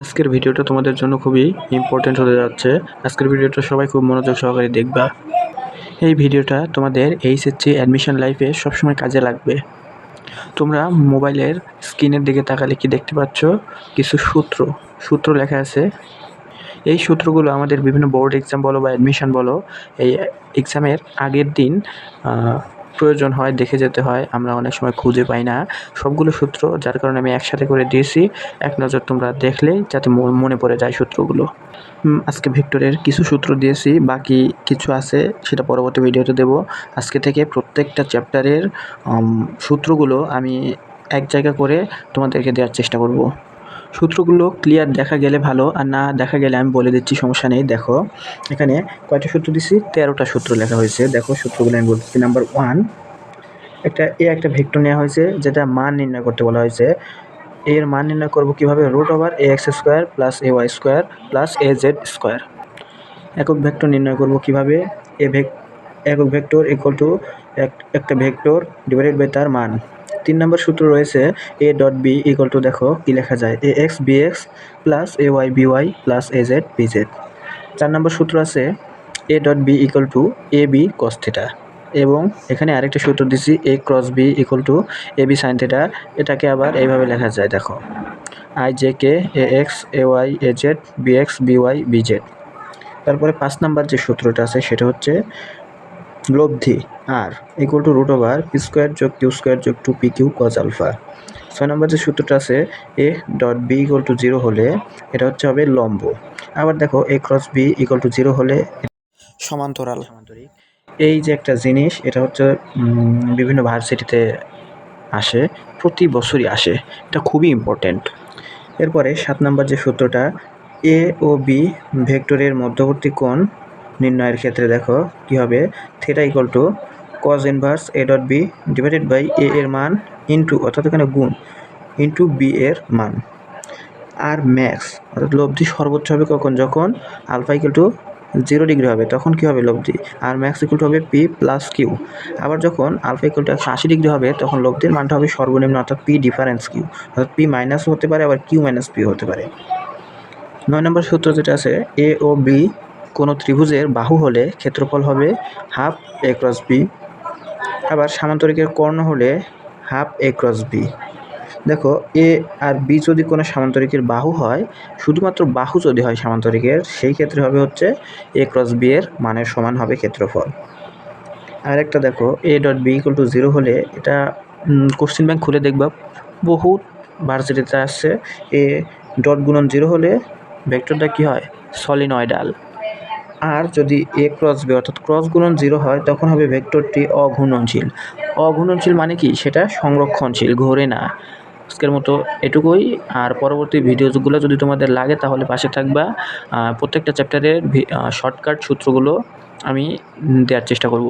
আজকের ভিডিওটা তোমাদের জন্য খুবই ইম্পর্টেন্ট হতে যাচ্ছে। আজকের ভিডিওটা সবাই খুব মনোযোগ সহকারে দেখবা। এই ভিডিওটা তোমাদের এইচএসসি অ্যাডমিশন লাইফে সবসময় কাজে লাগবে। তোমরা মোবাইলের স্ক্রিনের দিকে তাকালে কি দেখতে পাচ্ছ? কিছু সূত্র লেখা আছে। এই সূত্রগুলো আমাদের বিভিন্ন বোর্ড এক্সাম বলো বা অ্যাডমিশন বলো, এই এক্সামের আগের দিন প্রয়োজন হয়, দেখে যেতে হয়। আমরা অনেক সময় খুঁজে পাই না সবগুলো সূত্র, যার কারণে আমি একসাথে করে দিয়েছি। এক নজর তোমরা দেখলেই যাতে মনে পড়ে যায় সূত্রগুলো। আজকে ভেক্টরের কিছু সূত্র দিয়েছি, বাকি কিছু আছে সেটা পরবর্তী ভিডিওতে দেব। আজকে থেকে প্রত্যেকটা চ্যাপ্টারের সূত্রগুলো আমি এক জায়গা করে তোমাদেরকে দেওয়ার চেষ্টা করব। সূত্রগুলো ক্লিয়ার দেখা গেলে ভালো, আর না দেখা গেলে আমি বলে দিচ্ছি, সমস্যা নেই। দেখো এখানে কয়টা সূত্র দিচ্ছি, 13টা সূত্র লেখা হয়েছে। দেখো সূত্রগুলো আমি বলতেছি। নাম্বার 1, একটা ভেক্টর নেওয়া হয়েছে যেটা মান নির্ণয় করতে বলা হয়েছে। এর মান নির্ণয় করব কিভাবে? √ax² + ay² + az²। একক ভেক্টর নির্ণয় করব কিভাবে? একক ভেক্টর ইকুয়াল টু একটা ভেক্টর ডিভাইডেড বাই তার মান। 3 নম্বর সূত্র রয়েছে a.b ইকুয়াল টু, দেখো কি লেখা যায়, ax bx + ay by + az bz। 4 নম্বর সূত্র আছে a.b equal to ab cos θ। এবং এখানে আরেকটা সূত্র দিচ্ছি a × b equal to ab sin θ। এটাকে আবার এইভাবে লেখা যায়, দেখো ijk ax ay az bx by bz। তারপরে 5 নাম্বার যে সূত্রটা আছে সেটা হচ্ছে লব্ধি r equal to √p² + q² + 2pq cos α। 6 নম্বর যে সূত্রটা আছে a.b ইকুয়াল টু 0 হলে এটা হবে লম্ব। আবার দেখো a × b ইকুয়াল টু 0 হলে সমান্তরাল। এই যে একটা জিনিস, এটা বিভিন্ন ভার্সিটিতে আসে, প্রতি বছরই আসে, এটা খুবই ইম্পর্টেন্ট। এরপরে 7 নম্বর যে সূত্রটা, এ ও বি ভেক্টরের মধ্যবর্তী কোণ নির্ণয়ের ক্ষেত্রে দেখো কি হবে, θ equal to cos inverse a.b divided by a এর মান ইন্টু, অর্থাৎ এখানে গুণ, ইন্টু বি এর মান। আর ম্যাক্স অর্থাৎ লব্ধি সর্বোচ্চ হবে কখন? যখন আলফা ইকুয়াল টু 0 ডিগ্রি হবে, তখন কি হবে লব্ধি? আর ম্যাক্স ইকুয়াল টু হবে পি প্লাস কিউ। আবার যখন আলফা ইকুয়াল টু 180 ডিগ্রি হবে, তখন লব্ধির মানটা হবে সর্বনিম্ন, অর্থাৎ পি ডিফারেন্স কিউ, অর্থাৎ পি মাইনাস হতে পারে, আবার কিউ মাইনাস পি হতে পারে। 9 নম্বর সূত্র যেটা আছে, এ ও বি কোনো ত্রিভুজের বাহু হলে ক্ষেত্রফল হবে হাফ a × b। আবার সামান্তরিকের কর্ণ হলে হাফ a × b। দেখো এ আর বি যদি কোনো সামান্তরিকের বাহু হয়, শুধুমাত্র বাহু যদি হয় সামান্তরিকের, সেই ক্ষেত্রে হবে a × b এর মানের সমান হবে ক্ষেত্রফল। আর একটা দেখো a.b ইকুয়াল টু 0 হলে, এটা কোশ্চেন ব্যাংক খুলে দেখবা, বহুত ভার্সিটিতে আসছে। a ডট গুণন 0 হলে ভেক্টরটা কি হয়? সলিনয়েডাল। আর যদি a × b অর্থাৎ ক্রস গুণন 0 হয়, তখন হবে ভেক্টরটি অঘূর্ণনশীল। অঘূর্ণনশীল মানে কি? সেটা সংরক্ষণশীল, ঘোরে না। আজকের মতো এটুকুই। আর পরবর্তী ভিডিওগুলো যদি তোমাদের লাগে তাহলে পাশে থাকবা। প্রত্যেকটা চ্যাপ্টারের শর্টকাট সূত্রগুলো আমি দেওয়ার চেষ্টা করব।